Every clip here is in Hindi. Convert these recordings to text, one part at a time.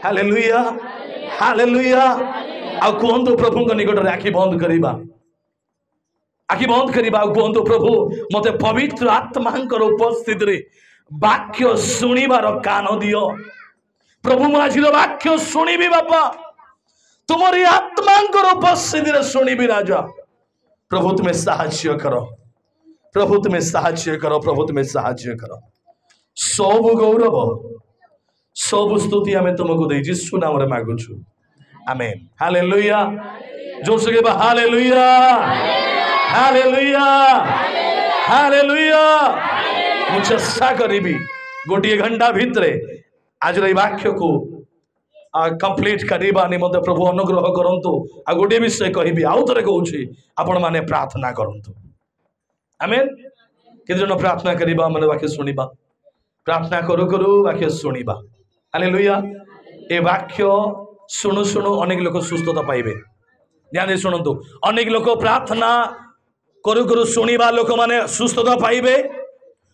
हालेलुया हालेलुया आ कहतु प्रभु निकट में आखि बंद करवा आखि बंद करवा कहतु प्रभु मते पवित्र आत्मा उपस्थित रे वाक्य शुणिबार कान दियो प्रभु मु आज वाक्य शुणिबी बापा तुम्हारी आत्मा उपस्थित रे शुणिबी राजा प्रभु तुम्हें साहाय्य करो प्रभु तुम्हें साहाय्य करो प्रभु तुम्हें साहाय्य करो सब गौरव सब स्तुति आमे तुमको दे यीशु नाम रे मागुछु आमेन हालेलुया जोर से कहबा हालेलुया हालेलुया हालेलुया मु चेष्टा करिबी गोटे घंटा भितरे आज रे वाक्य को कंप्लीट करबा निमंते प्रभु अनुग्रह करंतु आ गोटे विषय कहबी आउ थरे कहूची आपण माने प्रार्थना करंतु आमेन केते जन प्रार्थना करबा मन वाक्य सुनिबा प्रार्थना करू करू वाक्य सुनिबा हालेलुया ए वाक्य सुनु सुनु अनेक लोक सुस्थता पाइबे ध्यान दे सुनंतु अनेक लोक प्रार्थना करू करू सुनिबा लोक माने सुस्थता पाइबे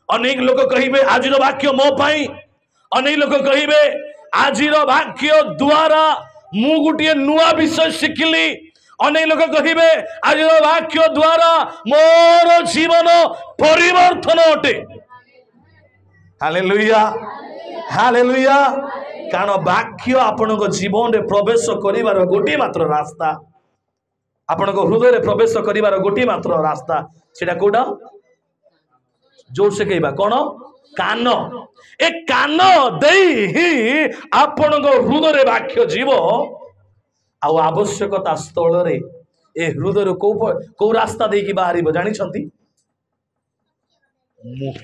अनेक लोक कहिबे आजिर वाक्य मो पाई अनेक लोक कहिबे आजिर वाक्य द्वारा मु गुटिए नुआ विषय शिखिली अनेक लोक कहिबे आजिर वाक्य द्वारा मोर जीवन परिवर्तन अटे हालेलुया हालेलुया कारण वाक्य आपण जीवन में प्रवेश करिवार गोटे मात्र रास्ता आपण हृदय में प्रवेश करिवार गोटे मात्र रास्ता सेटा कोडा जोर से कहबा कोन कान ए कान देई ही आपण हृदय रे वाक्य जीव आ आवश्यकता स्थल रे ए हृदय को रास्ता दे की बाहरी जानी छंती मुह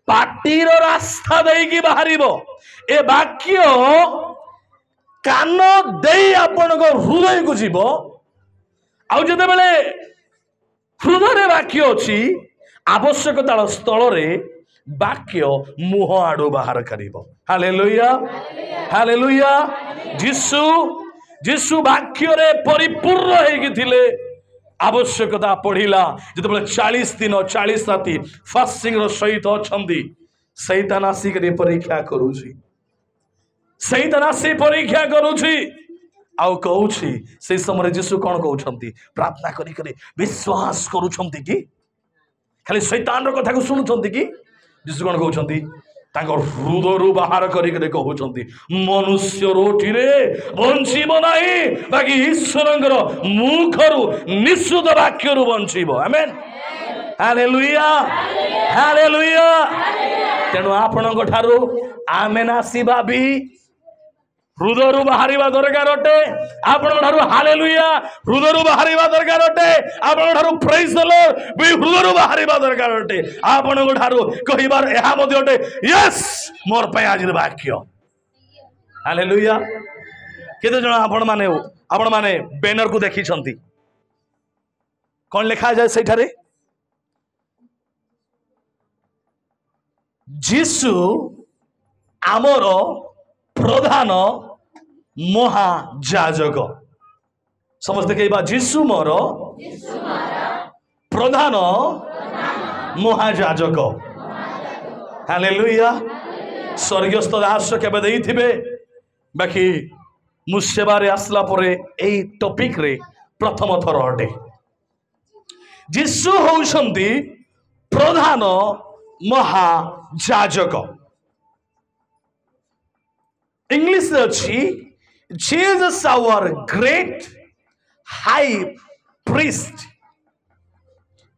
पाटीर रास्ता दे की बाहरी ए वाक्य कान दे आपण हृदय को जीव आउ जते बेले हृदय वाक्य अच्छी आवश्यकता स्थल रे वाक्य मुह आड़ू बाहर करिवो हालेलुया हालेलुया जीसु जीसु वाक्य रे परिपूर्ण हेगी थिले आवश्यकता पढ़िला जते बेले 40 दिन 40 राति फास्टिंग रो सहित अछंदी शैतान आसिक रे परीक्षा करूची शैतान आसी परीक्षा करूची आउ कहूची से समय जीसु कौन कहउछंती प्रार्थना करी करी विश्वास करूछंती कि खाली शैतान रो कथा को सुनुछंती कि जीसु कौन कहउछंती तांकर हृदय बाहर करी करी कहउछंती मनुष्य रोटी रे बंचिबो नाही बाकी ईश्वरंकर मुखरु निश्चित वाक्य रु बंचिबो आमेन हालेलुया हालेलुया तेणु आपणक ठारू आमेन आसीबा भी हृदय बाहर दरकार अटे आपण हालेलुया हृदय बाहर दरकार अटे आपण प्रेज द लॉर्ड भी हृदय बाहर दरकार अटे आपण कहिबार एहा मध्ये अटे यस मोर पे आज वाक्य हालेलुया केते जण आपण माने बैनर को देखि छंती कोन लिखा जाय सेठारे जीसु आमर प्रधान महाजाजक समस्त कहबा जीसु मोर प्रधान महाजाजक हालेलुया स्वर्गस्थ दास केबे देइथिबे बाकी मुसेबारे आसला परे एई टॉपिक रे प्रथम थर अटे जीसु होउछंती प्रधान महाजाजक इंग्लिश अच्छी Jesus our great high priest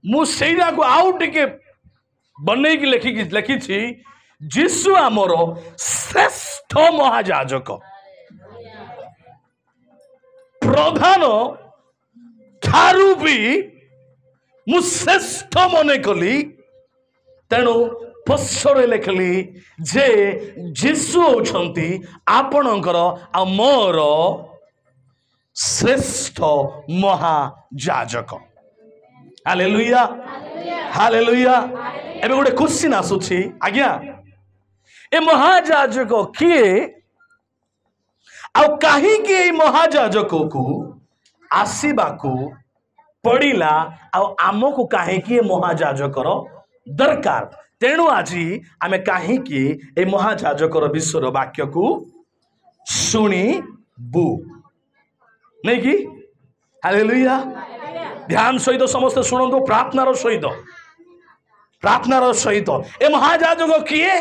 मुसेरा को आउ टिके बने की लिखी छी जीसु आमर श्रेष्ठ महाजाजक प्रधान ठारू भी मु श्रेष्ठ मन कली तेणु पछरे लिखली जे जीसु होउछंती आपणकर आ मोर श्रेष्ठ महाजाजक हालेलुया हालेलुया एबे गोटे क्वेश्चन आसुछि आज्ञा ए महाजाजक किए आ काहे के महाजाजक को आसीबाकू पड़िला आ आमको काहे के महाजाजकर दरकार तेणु आज आम कहीं ए महाजाजकर विश्वर वाक्य को ଶୁଣିବୁ नहीं कि हालेलुया ध्यान सहित समस्त शुणु प्रार्थनार सहित ए महाजाजक किए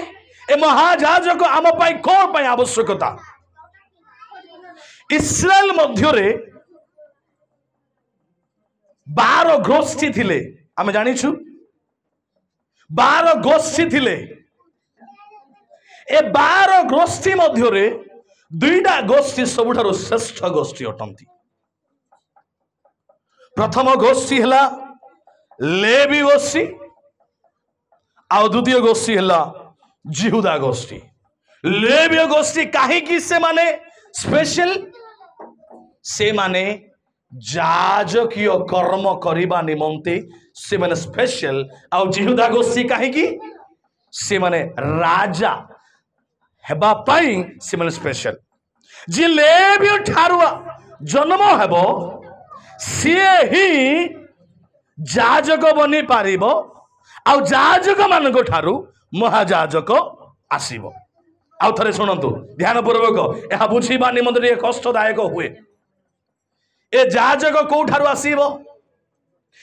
ए महाजाजक आम कौन पाई आवश्यकता इस्राएल मध्य 12 गोष्ठी थिले आमे जानिछु 12 गोष्ठी थिले ए 12 गोष्ठी मध्य दुईटा गोष्ठी सबुठारु श्रेष्ठ गोष्ठी अटंती प्रथम गोष्ठी हला लेवी गोष्ठी आ द्वितीय गोष्ठी हला जिहुदा गोष्ठी लेवी गोष्ठी काहेकि से माने स्पेशल से माने जाजकीय कर्म करिबा निमंते से माने स्पेशल आ जिहुदा गोष्ठी काहेकि से माने राजा हेबा पाई से माने स्पेशल जी लेवी ठारुआ जन्म हेबो सीए ही जाजक बनी पारिबो आ जाजक मानको ठारु महाजाजक आसीबो आउ थरे सुनंतु ध्यान पूर्वक यह बुझीबा निमंते कष्टदायक हुए ए जाजक कोठारु आसीबो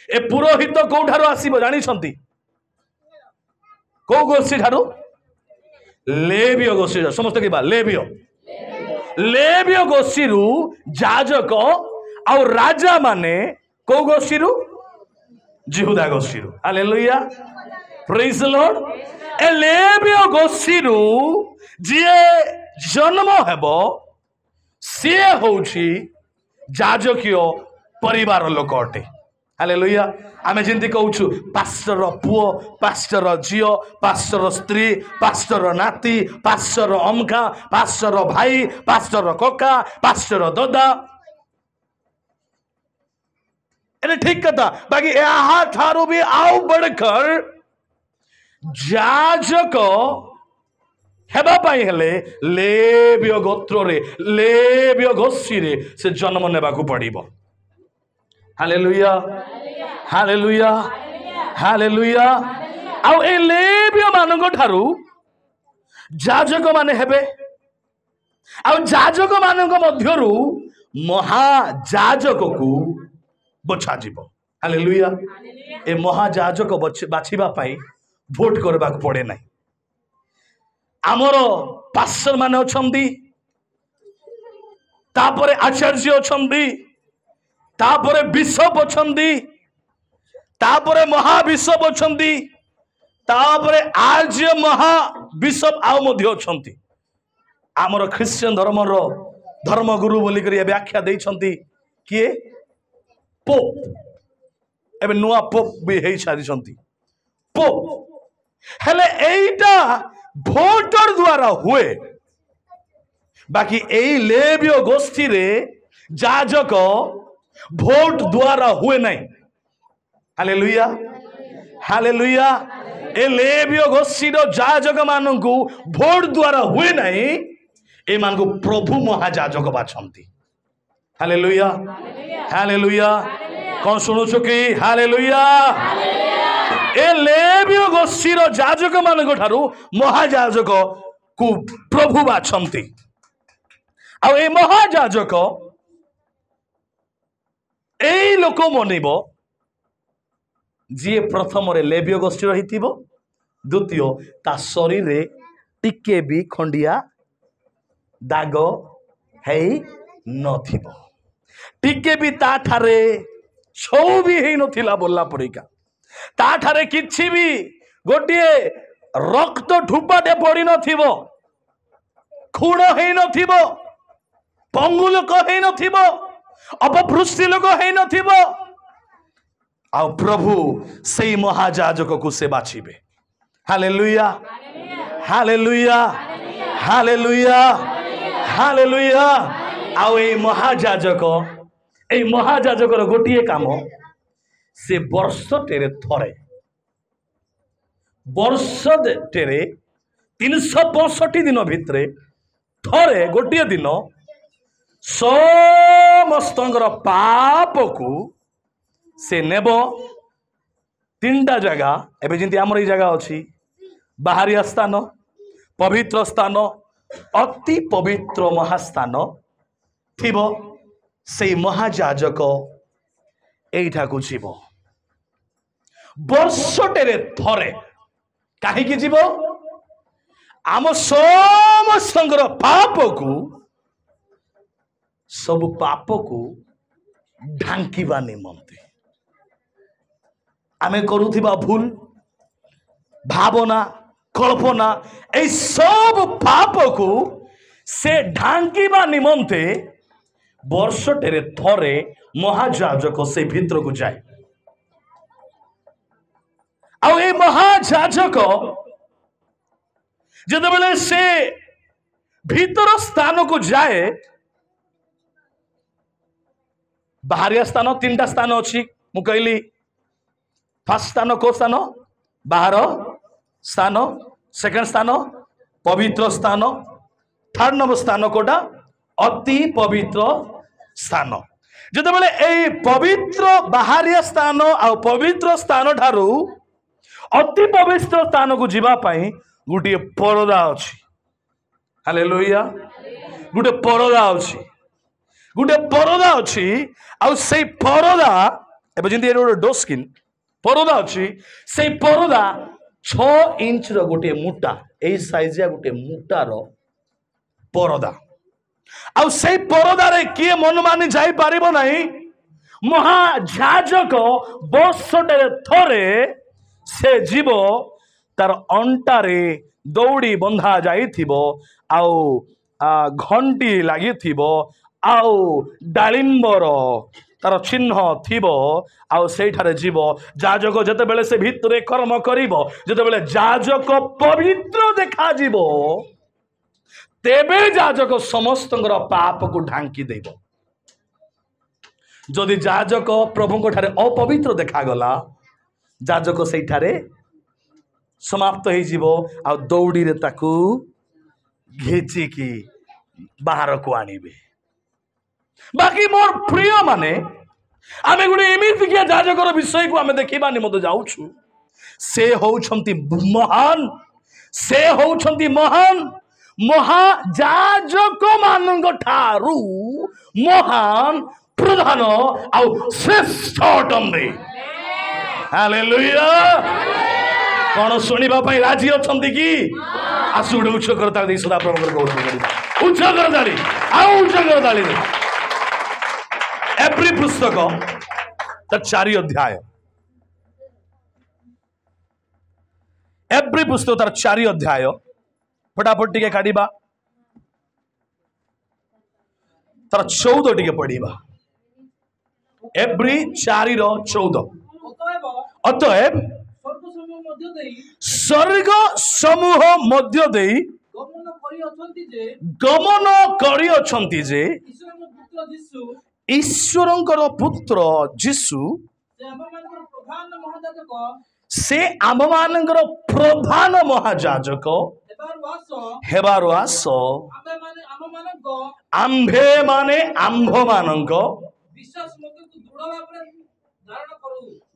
ए पुरोहित कोठारु आसीबो जानि छंती को गोष्ठी ठारु लेवीय गोष्ठी समस्त किबा लेवीय गोष्ठी रु जाजक आ राजा माने को गोष्ठी रु जिहुदा गोष्ठी रु हालेलुया प्रेज द लॉर्ड ए लेवीय गोष्ठी रु जिए जन्म हेबो से होउची जाजकीय परिवार लोक अटे हालेलुया आमे जिंती कहूछु पास्टर पुओ पास्टर झियो पास्टर स्त्री पास्टर नाती पास्टर अमका पास्टर भाई पास्टर कका पास्टर दादा एने ठीक कथा बाकी यहाँ ठारू भी आउ बढ़कर जाजक हेबा पाई हेले लेवीय गोत्र रे लेवीय गोष्ठी रे से जन्म नेबाकू पड़िबो हालेलुया हालेलुया हालेलुया आउ ए लेवीय मानक ठारू जाजक माने हेबे आउ जाजक मानक मध्यरु महाजाजक को बछा जीवो हालेलुया ए महाजाजक बाछिबा पाई भोट करबा पड़े ना आमर पास्टर माने अछंती तापरे आचार्य अछंती तापरे बिशप अछंती तापरे महाबिशप अछंती तापरे आर्य महाबिशप आउ मध्य अछंती आमर ख्रिस्टियन धर्मगुरु बोली करी व्याख्या देइछंती किए पोप एबे नुआ पोप भी हेई सारिछंती पोप हेले एइटा भोटर द्वारा हुए बाकी एई लेवीय गोष्ठी रे जाजक भोट द्वारा हुए नहीं हालेलुया हालेलुया ए लेवीय गोष्ठी रो जाजक मानकु भोट द्वारा हुए नहीं ए मानकु प्रभु महाजाजक बाछंती हालेलुया हालेलुया कौन शुणुछु कि हालेलुया ए लेवीय गोष्ठी रो जाजक मानक ठारू महाजाजक को प्रभु बाछंती आ ए महाजाजक एई लोक मनिबो जी प्रथम रे लेवीय गोष्ठी रहिथिबो द्वितीय ता शरीर रे टिके भी खंडिया दाग हेई नथिबो टिके भी ता ठारे छौ भी हेई नथिला बोलला परिका ता ठारे किछि भी गोटिए रक्त ठुपाटे पड़ी नथिबो खूण हेई नथिबो पंगु लोक हेई नथिबो अपपृष्टि लोक हेई नथिबो आ प्रभु सेई महाजाजक को से बाछिबे हालेलुया हालेलुया हालेलुया हालेलुया आउ ए महाजाजक गोटे काम से वर्ष टेरे थरे वर्ष टेरे 365 दिन भितरे थरे गोटे दिन समस्त पाप को से नेब 3टा जगह एवं जमी आमर ये जगह अच्छी बाहरिया स्थान पवित्र स्थान ଅତି ପବିତ୍ର ମହାସ୍ଥାନ ଥିବ, ସେଇ ମହାଯାଜକ ଏଇଠାକୁ ଯିବ ବର୍ଷଟେରେ ଥରେ। କାହିଁକି ଯିବ? ଆମ ସମସ୍ତଙ୍କର ସବୁ ପାପକୁ ଢାଙ୍କିବା ନିମନ୍ତେ। ଆମେ କରୁଥିବା ଭୁଲ ଭାବନା କଳ୍ପନା এই ସବୁ ପାପକୁ ସେ ଢାଙ୍କିବା ନିମନ୍ତେ ବର୍ଷଟେରେ ଥରେ ମହାଯାଜକ ସେ ଭିତରକୁ ଯାଏ। ଆଉ এই ମହାଯାଜକ ଯେତେବେଳେ ସେ ଭିତର ସ୍ଥାନକୁ ଯାଏ, ବାହାରିଆ ସ୍ଥାନ ତିନିଟା ସ୍ଥାନ ଅଛି। ମୁଁ କହିଲି ଫାର୍ଷ୍ଟ ସ୍ଥାନ କୋଉ ସ୍ଥାନ? ବାହାର ସ୍ଥାନ। ସେକେଣ୍ଡ ସ୍ଥାନ ପବିତ୍ର ସ୍ଥାନ। ଥାର୍ଡ ନମ୍ବର ସ୍ଥାନ କୋଉଟା? ଅତି ପବିତ୍ର ସ୍ଥାନ। ଯେତେବେଳେ এই ପବିତ୍ର ବାହାରିଆ ସ୍ଥାନ ଆଉ ପବିତ୍ର ସ୍ଥାନ ଠାରୁ ଅତି ପବିତ୍ର ସ୍ଥାନକୁ ଯିବା ପାଇଁ ଗୋଟିଏ ପରଦା ଅଛି। ହାଲେଲୁୟା। ଗୋଟେ ପରଦା ଅଛି, ଗୋଟେ ପରଦା ଅଛି। ଆଉ ସେଇ ପରଦା, ଏବେ ଯେମିତି ଗୋଟେ ଡୋରସ୍କ୍ରିନ୍ ପରଦା ଅଛି, ସେଇ ପରଦା 6 ଇଞ୍ଚର ଗୋଟିଏ ମୋଟା, ଏଇ ସାଇଜିଆ ଗୋଟେ ମୋଟାର ପରଦା। ଆଉ ସେଇ ପରଦାରେ କିଏ ମନମାନି ଯାଇପାରିବ ନାହିଁ। ମହାଯାଜକ ବର୍ଷଟେରେ ଥରେ ସେ ଯିବ, ତାର ଅଣ୍ଟାରେ ଦଉଡ଼ି ବନ୍ଧା ଯାଇଥିବ, ଆଉ ଘଣ୍ଟି ଲାଗିଥିବ, ଆଉ ଡାଳିମ୍ବର ତାର ଚିହ୍ନ ଥିବ। ଆଉ ସେଇଠାରେ ଯିବ ଯାଜକ। ଯେତେବେଳେ ସେ ଭିତରେ କର୍ମ କରିବ, ଯେତେବେଳେ ଯାଜକ ପବିତ୍ର ଦେଖାଯିବ, ତେବେ ଯାଜକ ସମସ୍ତଙ୍କର ପାପକୁ ଢାଙ୍କି ଦେବ। ଯଦି ଯାଜକ ପ୍ରଭୁଙ୍କ ଠାରେ ଅପବିତ୍ର ଦେଖାଗଲା, ଯାଜକ ସେଇଠାରେ ସମାପ୍ତ ହେଇଯିବ। ଆଉ ଦଉଡ଼ିରେ ତାକୁ ଘିଚିକି ବାହାରକୁ ଆଣିବେ। ବାକି ମୋର ପ୍ରିୟ ମାନେ, ଆମେ ଗୋଟେ ଏମିତିକିଆ ଯାଜକର ବିଷୟକୁ ଆମେ ଦେଖିବା ନିମନ୍ତେ ଯାଉଛୁ। ସେ ହଉଛନ୍ତି ମହାନ, ସେ ହଉଛନ୍ତି ମହାନ, ମହାଯାଜକ ମାନଙ୍କ ଠାରୁ ମହାନ, ପ୍ରଧାନ ଆଉ ଶ୍ରେଷ୍ଠ ଅଟନ୍ତି। ହାଲେଲୁୟା। କଣ ଶୁଣିବା ପାଇଁ ରାଜି ଅଛନ୍ତି କି? ଆସୁ ଗୋଟେ ଉଚ୍ଚ କରତାଳି ଦେଇ ସଦା ପ୍ରଭୁଙ୍କର ଗୌରବ କରିବା। ଉଚ୍ଚ କରତାଳି, ଆଉ ଉଚ୍ଚ କରତାଳି। ଏଭ୍ରି ପୁସ୍ତକ ତାର 4 ଅଧ୍ୟାୟ, ଏଭ୍ରି ପୁସ୍ତକ ତାର 4 ଅଧ୍ୟାୟ। ଫଟାଫଟ ଟିକେ କାଢିବା, ତାର 14 ଟିକେ ପଢିବା। ଏଭ୍ରି 4:14। ଅତଏବ ସ୍ୱର୍ଗ ସମୂହ ମଧ୍ୟ ଦେଇ ଗମନ କରିଅଛନ୍ତି ଯେ ଈଶ୍ୱରଙ୍କର ପୁତ୍ର ଯୀଶୁ ସେ ଆମମାନଙ୍କର ପ୍ରଧାନ ମହାଯାଜକ ହେବାରୁ ଆସ ଆମ୍ଭେମାନେ ଆମ୍ଭମାନଙ୍କ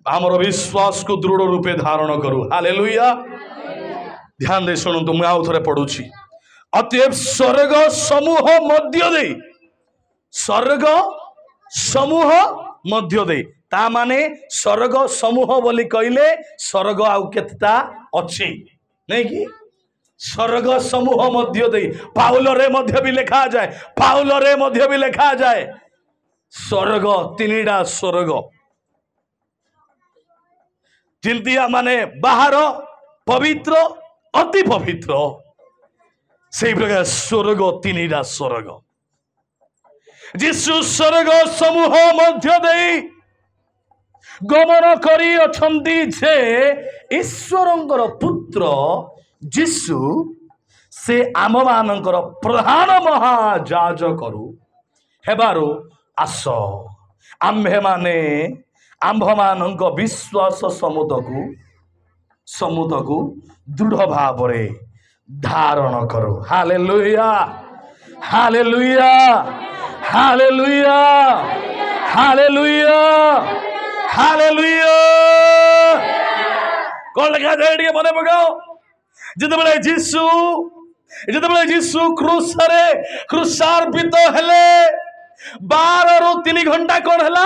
ଆମର ବିଶ୍ୱାସକୁ ଦୃଢ଼ ରୂପେ ଧାରଣ କରୁ। ହାଲେଲୁୟା। ଧ୍ୟାନ ଦେଇ ଶୁଣନ୍ତୁ, ମୁଁ ଆଉ ଥରେ ପଢୁଛି। ଅତଏବ ସ୍ୱର୍ଗ ସମୂହ ମଧ୍ୟ ଦେଇ, ସ୍ୱର୍ଗ ସମୂହ ମଧ୍ୟ ଦେଇ, ତା ମାନେ ସ୍ୱର୍ଗ ସମୂହ ବୋଲି କହିଲେ ସ୍ୱର୍ଗ ଆଉ କେତେଟା ଅଛି ନାଇଁ କି? ସ୍ୱର୍ଗ ସମୂହ ମଧ୍ୟ ଦେଇ, ପାଉଲରେ ମଧ୍ୟ ବି ଲେଖାଯାଏ, ପାଉଲରେ ମଧ୍ୟ ବି ଲେଖାଯାଏ ସ୍ୱର୍ଗ, 3ଟା ସ୍ୱର୍ଗ। ଯେମିତି ମାନେ ବାହାର ପବିତ୍ର, ଅତି ପବିତ୍ର, ସେଇ ପ୍ରକାର ସ୍ୱର୍ଗ 3ଟା ସ୍ୱର୍ଗ। ଯୀଶୁ ସ୍ୱର୍ଗ ସମୂହ ମଧ୍ୟ ଦେଇ ଗମନ କରିଅଛନ୍ତି ଯେ ଈଶ୍ୱରଙ୍କର ପୁତ୍ର ଯୀଶୁ ସେ ଆମମାନଙ୍କର ପ୍ରଧାନ ମହାଯାଜକରୁ ହେବାରୁ ଆସ ଆମ୍ଭେମାନେ ଆମ୍ଭମାନଙ୍କ ବିଶ୍ୱାସ ସମୁଦକୁ ଦୃଢ଼ ଭାବରେ ଧାରଣ କରୁ। Hallelujah, hallelujah, hallelujah, hallelujah, hallelujah. କଣ ଲେଖାଯାଏ ଟିକେ ମନେ ପକାଅ। ଯେତେବେଳେ ଯୀଶୁ ଯେତେବେଳେ ଯୀଶୁ କ୍ରୁଶାର୍ପିତ ହେଲେ 12 ରୁ 3 ଘଣ୍ଟା କଣ ହେଲା?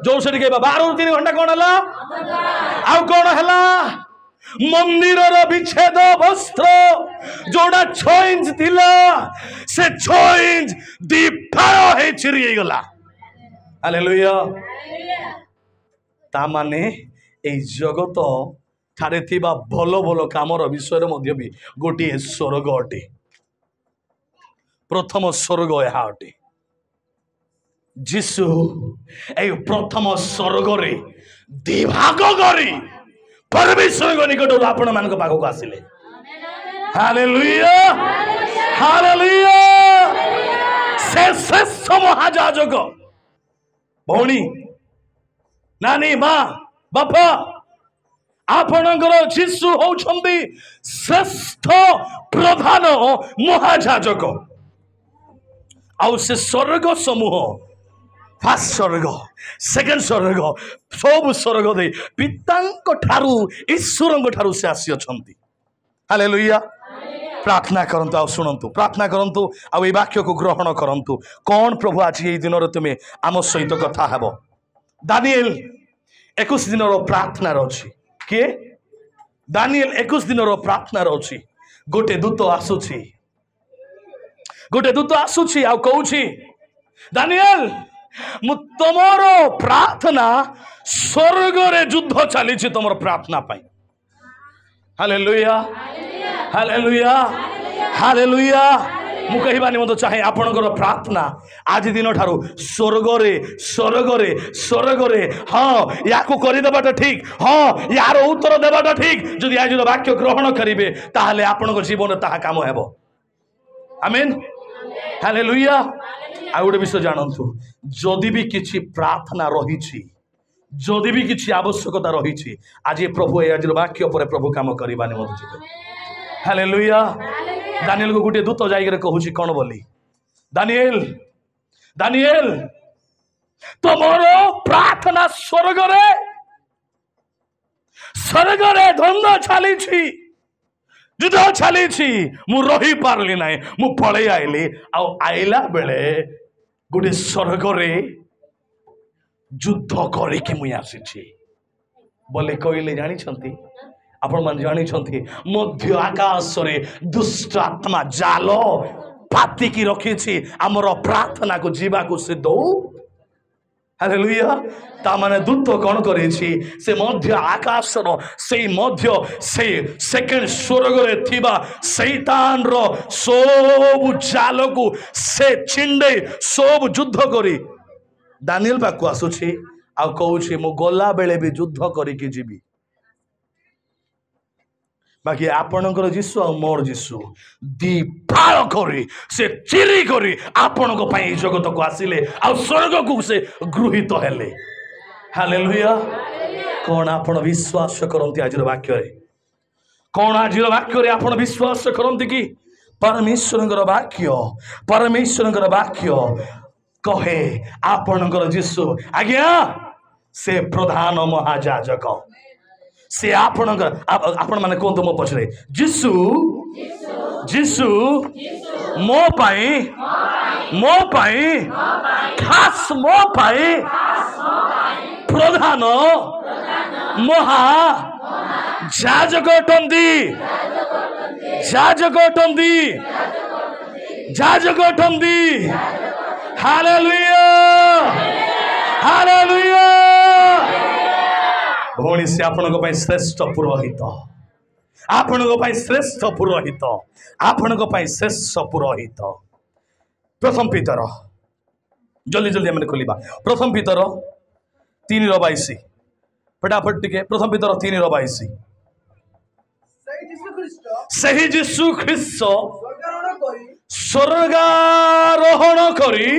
जोर से कहबा 12 ରୁ 3 घंटा कौन है? आउ कौन है? मंदिर विच्छेद वस्त्र जोड़ा 6 इंच थिला से 6 इंच दीफाळ हे चिरी गला। हालेलुया। ता माने ए जगत ठारे थिबा भलो भलो कामर विषय मध्य भी गोटे स्वर्ग अटे। प्रथम स्वर्ग यहाँ अटे। जीशु ए प्रथम स्वर्ग रे दिभाग करी परमेश्वर निकट आपण मान पाखक आसिले। Hallelujah hallelujah. से श्रेष्ठ महाजाजक भौणी नानी माँ बापा आपणकर जीशु होउछंती श्रेष्ठ प्रधान महाजाजक। आउ से स्वर्ग समूह फर्स्ट स्वर्ग सेकेंड स्वर्ग सब स्वर्ग दे पितांक ठारू ईश्वरंक ठारू से आसी अछंती। हालेलुया। प्रार्थना करंतु आ सुनंतु प्रार्थना करंतु आ ए वाक्य को ग्रहण करंतु। कौन प्रभु आज ए दिन तुमे आम सहित कथा हेबो। दानिएल 21 दिन प्रार्थना रछि के दानिएल 21 दिन प्रार्थना रछि। गोटे दूत आसुछि आ कहूछि दानिएल मु तमर प्रार्थना स्वर्ग रे युद्ध चली तमर प्रार्थना पाई। Hallelujah hallelujah hallelujah. मु कहबा निमंत चाहे आपनकर प्रार्थना आज दिन ठारू स्वर्ग रे हाँ या को करि देबाटा ठीक हाँ यार उत्तर देबाटा ठीक। जदि आज वाक्य ग्रहण करिवे ताहाले आपनकर जीवन ताहा काम हेबो। Amen hallelujah. आ गोटे विषय जानतु जदि भी किछि प्रार्थना रही जदि भी किछि आवश्यकता रही आज प्रभु आज वाक्य पर प्रभु काम करबा निमंत जीवे। हालेलुया। दानिएल को गोटे दूत जाइके कहूछि कौन बोली दानिएल दानिएल तमर प्रार्थना स्वर्ग रे धंदा चली युद्ध चली मु रही पारली ना मु पलि आइली आइला बेले गोटे स्वर्ग रे युद्ध करके मुई आसी बोले कहले जानी आपण मान जानी मध्य आकाश रे दुष्ट आत्मा जाल पातिकी रखी आमर प्रार्थना को जीवा को से दौ। हालेलुया। ता माने दूत कौन करे से मध्य आकाश रो से मध्य से सेकेंड स्वर्ग रे थिबा शैतान रो सब जाल को से छिंडे सब युद्ध करी दानिएल पाखु आसुछि आ कहूछि मु गला बेले भी युद्ध करिकी जीवी। बाकी आपणकर जीशु आ मोर जीशु दीपाल करी से चिरी करी आपण जगत को आसिले आ स्वर्ग को से गृहित हेले। हालेलुया। कौन आपण विश्वास करती आज वाक्य रे कौन आज वाक्य रे आपण विश्वास करती कि परमेश्वर वाक्य कहे आपणकर जीशु आज्ञा से प्रधान महाजाजक से आपण माने कहतु मो पछरे जीशु जीशु मो पाई खास मो पाई प्रधान महा जाजक अटंदी। Hallelujah hallelujah. भौणी से आपण श्रेष्ठ पुरोहित श्रेष्ठ पुरोहित प्रथम पीतर जल्दी जल्दी आम खोलिबा प्रथम पीतर 3:22 फटाफट टिके प्रथम पीतर 3:22 सही जीशु ख्रीस्त स्वर्गारोहण करी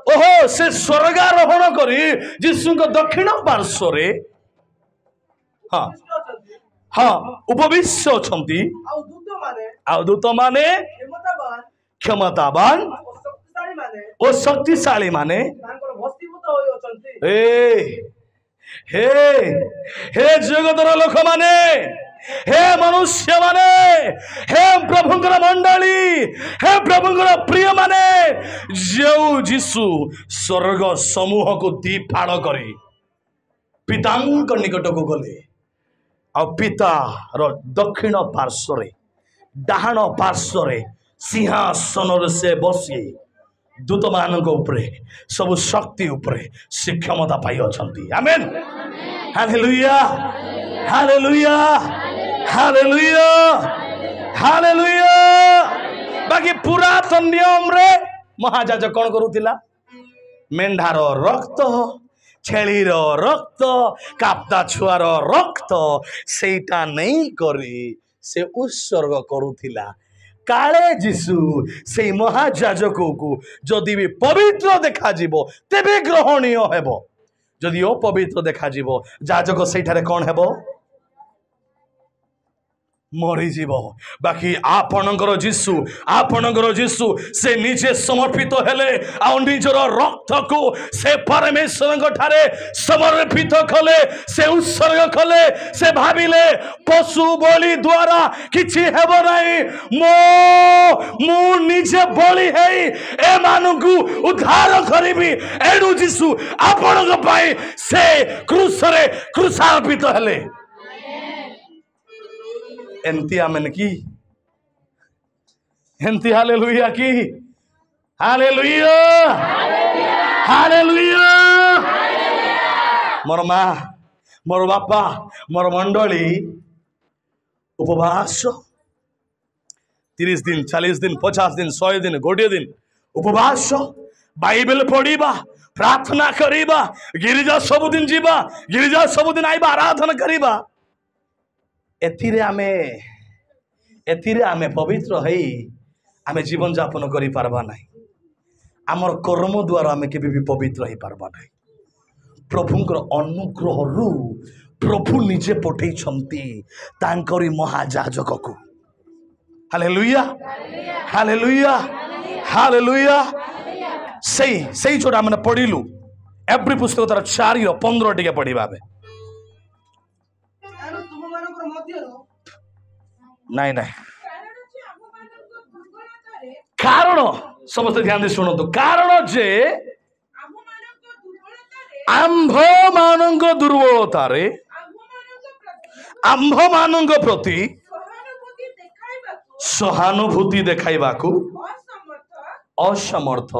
ओहो से स्वर्गारोहण करी जीशु दक्षिण पार्श्व हाँ हाँ उपविश्य अछंती आ दूत माने क्षमतावान और शक्तिशाली माने हे हे हे जगतर लोक माने हे मनुष्य माने, हे प्रभुंकर मंडली, हे प्रभुंकर प्रिय माने, जो जीसु स्वर्ग समूह को दी फाड़ करी पितांक निकट को गले आ पिता रो दक्षिण पार्श्वरे डाहाण पार्श्वरे सिंहासन से बसी दूत मानक उपरे सब शक्ति उपरे से क्षमता पाई अछंती। आमेन, हालेलुया, हालेलुया, हालेलुया, हालेलुया। बाकी पुरातन नियम रे महाजाजक कौन करूथिला? मेंढार रक्त, छेलीर रक्त, काप्ता छुआर रक्त सेटा नहीं करी से उत्सर्ग करूथिला। काले जीसु से महाजाजक को जदि भी पवित्र देखा जीवो तेबे ग्रहणीय हेबो, जदि अपवित्र देखा जीवो जाजक सेठारे कौन हेबो? मरीजीव। बाकी आपणकर जीसु से निजे समर्पित हेले आ निजर रक्त को से परमेश्वर ठारे समर्पित कले, से उत्सर्ग कले। से भाविले पशु बलि द्वारा किछि हेबो नाही, मु निजे बलि हेई ए मानकु उद्धार करिबी। एडु जीसु आपणक पाई से क्रूसरे क्रूसार्पित हेले। एंती आमेन की, एंती हालेलुया की, हालेलुया, हालेलुया। मोर माँ, मोर बापा, मोर मंडली उपवास 30 दिन, 40 दिन, 50 दिन, 100 दिन, 1 दिन उपवास बाइबल पढ़ा, प्रार्थना करिबा, गिरिजा सबुदिन जीवा, गिरिजा सबुदिन आइबा, आराधना करिबा। एथिरे आमे पवित्र हई आमे जीवन जापन करि पारबा नाही। आमर कर्म द्वारा आमे केबे भी पवित्र हई पारबा नाही। प्रभुंकर अनुग्रह रु प्रभु निजे पठै छंती तांकरी महाजाजक को। Hallelujah, hallelujah, hallelujah. सही छोटा मैंने पढ़िलु एवरी पुस्तक तार 4 और 15 टिके पढ़िबा बे नहीं नहीं कारण समस्त ध्यान दे शुणु। कारण जे आंभ मानक दुर्बलतारे आंभ मानक प्रति सहानुभूति देखाइबाकू असमर्थ।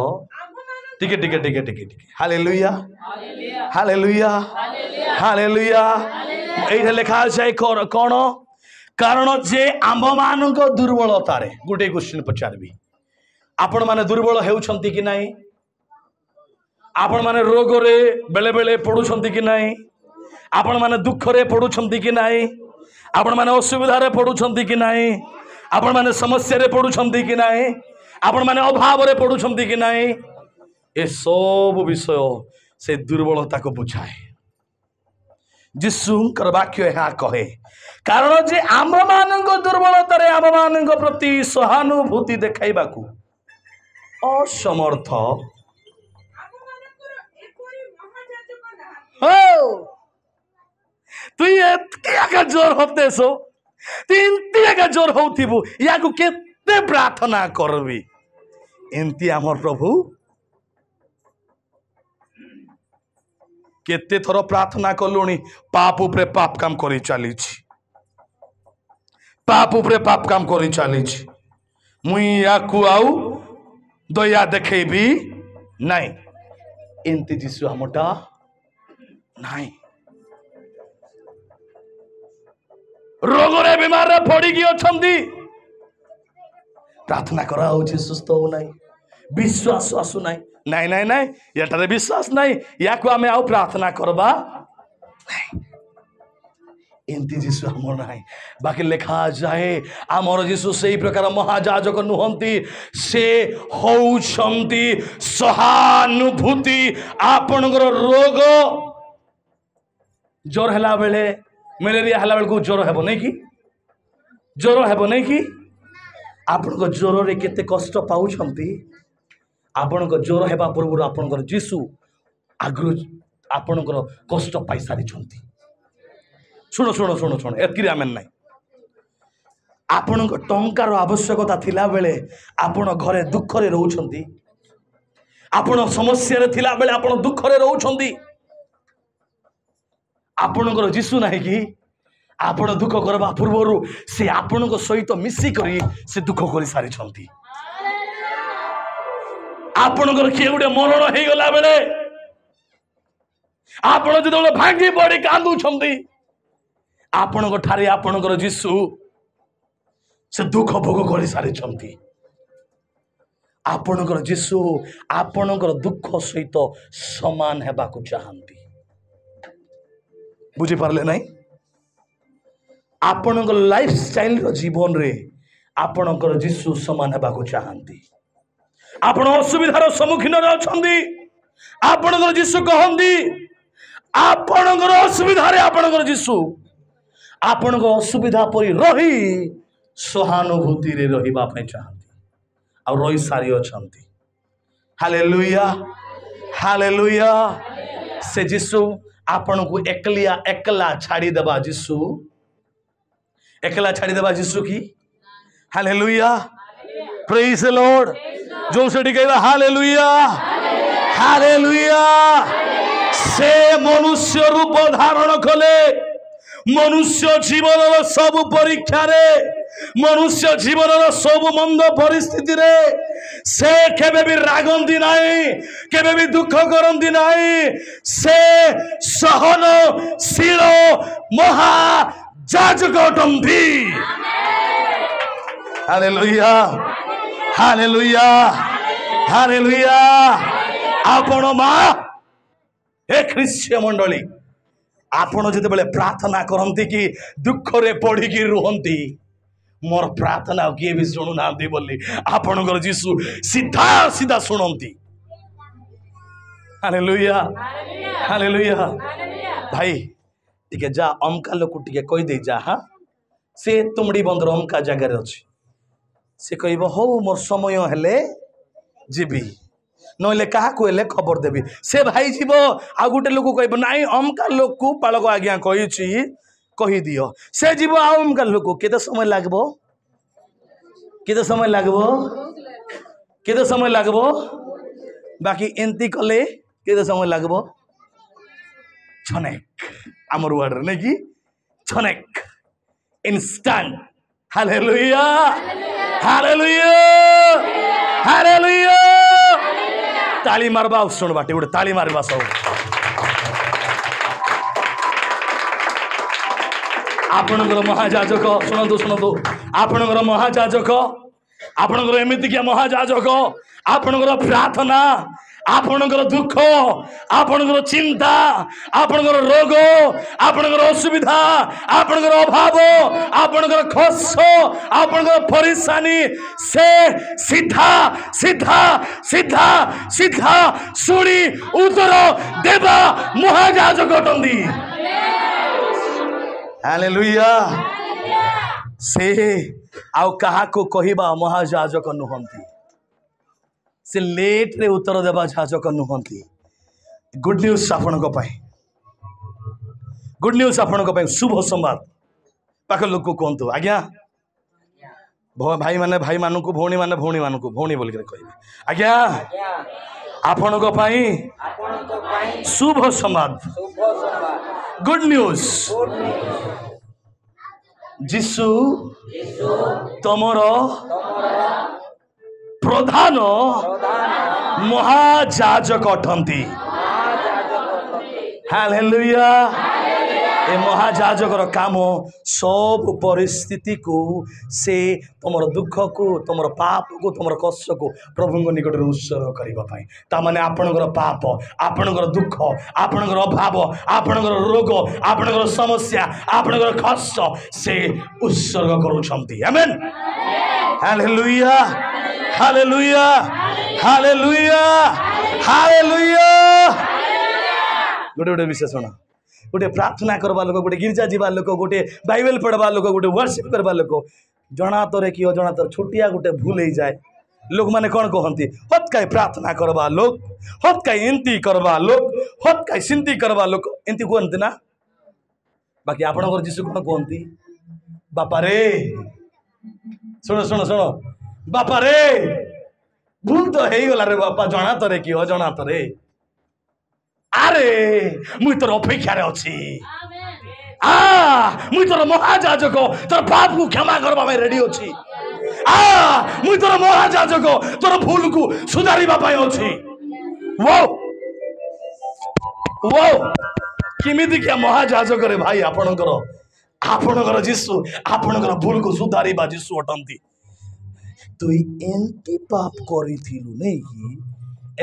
टिके टिके टिके टिके टिके हालेलुया, हालेलुया, हालेलुया। एइठे लिखा जाय कौन कारण जे आंभ मानक दुर्बलतारे। गोटे क्वेश्चन पचारबी, आपण माने दुर्बल हेउछंती कि नाही? आपण माने रोग रे बेले बेले पडुछंती कि नाही? आपण माने दुख रे पडुछंती कि नाही? आपण माने असुविधा रे पडुछंती कि नाही? आपण माने समस्या रे पडुछंती कि नाही? आपण माने अभाव रे पडुछंती कि नाही? ए सब विषय से दुर्बलता को बुझाए। जिसुंकर वाक्य यहाँ कहे कारण जे आम मानक दुर्बलता रे आम मानक प्रति सहानुभूति देखाइबाकू असमर्थ। तु एतिका जोर होते सो तीन जोर होथिबु या को केते प्रार्थना करबी। एंती हमर प्रभु केते थर प्रार्थना कलुणी पाप उपरे पाप काम करी चली, पाप उपरे पाप काम करी चली। मुई याकू आउ दया देखेबी नहीं। एंती जीसु हमटा नहीं। रोग रे बीमार रे पड़ी की अछंती प्रार्थना करा होची सुस्थ हो नहीं, विश्वास आसु नहीं। नहीं नहीं नहीं याटारे विश्वास नहीं या को आमे आउ प्रार्थना करबा नहीं। एंती जीसु हमर नहीं। बाकी लिखा जाए आमर जीसु सेही प्रकार महाजाजक नुहंती, से होउछंती सहानुभूति। आपनकर रोग ज्वर हला बेले मलेरिया हला बेल को ज्वर हेबो नहीं कि? ज्वर हेबो नहीं कि? आपनकर ज्वर रे केते कष्ट पाउछंती। आपनकर ज्वर हेबा पूर्व आपनकर जीसु आग्रह आपनकर कष्ट पाई सारी छंती। सुनो सुनो सुनो सुनो एतकी आमेन नहीं। आपण टंकार आवश्यकता थिला बेले आपण घरे दुख रे रहउछंती आपण समस्या रे थिला बेले आपण दुख रे रहउछंती आपणकर जीशु नाही कि आपण दुख करबा पूर्वरु से आपण सहित मिसी करी से दुख करि सारी छंती आपणकर किए गोटे मरण हो गला बेले आपण जदे भांगी पड़ी कांदू छंती आपण ठारे आपणकर जीशु से दुख भोग करि सारी छंती आपणकर जीशु आपणकर दुख सहित समान हेबा को चाहंती बुझी पारले नहीं आपणकर लाइफ स्टाइल रो जीवन रे आपणकर जीशु समान हेबा को चाहंती आपण असुविधार सम्मुखीन अछंती आपणकर जीशु कहंती आपणकर असुविधा रे आपणकर जीशु आपणकर असुविधा परि रही सहानुभूति रे रहिबा पय चाहंती आ रही सारी अछंती हालेलुया हालेलुया से जीशु आपण को एकलिया एकला छाड़ी देबा जीशु एकला छाड़ी देबा जीशु की हालेलुया प्रेज द लॉर्ड जो से कहबा हालेलुया हालेलुया से मनुष्य रूप धारण कले मनुष्य जीवन सब परीक्षा रे मनुष्य जीवन सब मंद परिस्थिति रे से केबे भी रागंती नाही केबे भी दुख करंती नाही से सहनशील महायाजक अटंती हालेलुया हालेलुया हालेलुया आपण मां हे ख्रिस्तीय मंडली आपण जते बेले प्रार्थना करंती कि दुख रे पड़ी कि रुहंती मोर प्रार्थना किए भी शुणु ना बोली आपणकर जीशु सीधा सीधा शुणती हालेलुया हालेलुया भाई टिके जा अमका लोक टिके कहि दे जा हां से तुमड़ी बंदर अमका जगह रे अछि से कहबो हो मोर समय हेले जीबी नले क्या कहले खबर देवी से भाई जीव आ गोटे लोक कह नाई अमका लोक को पालक आज्ञा कही दियो से जीव आमका लोक केते समय लागबो केते समय लागबो केते समय लागबो बाकी एंती कले केते समय लागबो छनेक आमर वर्ड नहीं कि छनेक इंस्टेंट हालेलुया हालेलुया हालेलुया ताली मारबा सुन बाटे गोटे ताली मारबा सब आपणकर महायाजक शुणु शुणु आपणकर महायाजक आपणकर एमती क्या महायाजक आपणकर प्रार्थना आपणकर दुख आपणकर चिंता आपणकर रोग आपणकर असुविधा आपणकर अभाव आपणकर खर्च आपणकर परेशानी से सीधा सीधा सीधा सीधा सुनी उत्तर देवा महायाजक अटंती हालेलुया से आउ कहा को कहिबा महायाजक नुहंती से लेट रे उत्तर देवा याजक नुहंती गुड न्यूज आपण को पाई गुड न्यूज आपण को पाई शुभ संवाद पाख लोक कहतु आज्ञा भाई मानू को भौणी मानू भौणी बोल कह आज्ञा आपण को पाई शुभ संवाद गुड न्यूज जीशु तमर प्रधान महायाजक अटंती हालेलुया ए महायाजकर काम सब परिस्थिति को से तुम दुख को तुम पाप को तुम कष्ट को प्रभु निकट उत्सर्ग करने ता माने आपणकर पाप आपणकर दुख आपणकर अभाव आपणकर रोग आपणकर समस्या आपणकर कष्ट से उत्सर्ग करुछंती amen hallelujah hallelujah hallelujah hallelujah गोटे गोटे विषय सुना गोटे प्रार्थना करवा लोक गोटे गिरजा जीवा लोक गोटे बाइबल पढ़वा लोक गोटे वर्शिप करवा लोक जना तोरे कि अजना तोर छोटिया गोटे भूल हो जाए लोक माने कौन कहती हत कई प्रार्थना करवा लोक हत कई एंती करवा लोक हत कई सिंती करवा लोक एंती कहते ना बाकी आपणकर जीशु कौन कहती बापा रे ଶୁଣ ଶୁଣ ଶୁଣ ବାପା ରେ ଭୁଲ ତ ହେଇଗଲା ରେ ବାପା, ଜଣା ତରେ କି ଅଜଣା ତରେ, ଆରେ ମୁଇଁ ତୋର ଅପେକ୍ଷାରେ ଅଛି। ମୁଇଁ ତୋର ମହାଯାଜକ, ତୋର ପାପକୁ କ୍ଷମା କରିବା ପାଇଁ ରେଡି ଅଛି। ମୁଇଁ ତୋର ମହାଯାଜକ, ତୋର ଭୁଲକୁ ସୁଧାରିବା ପାଇଁ ଅଛି। କେମିତି କିଆ ମହାଯାଜକ ରେ ଭାଇ ଆପଣଙ୍କର, ଆପଣଙ୍କର ଯୀଶୁ ଆପଣଙ୍କର ଭୁଲକୁ ସୁଧାରିବା ଯୀଶୁ ଅଟନ୍ତି। তুই এমতি পাপ করিଥିଲୁ নেকি,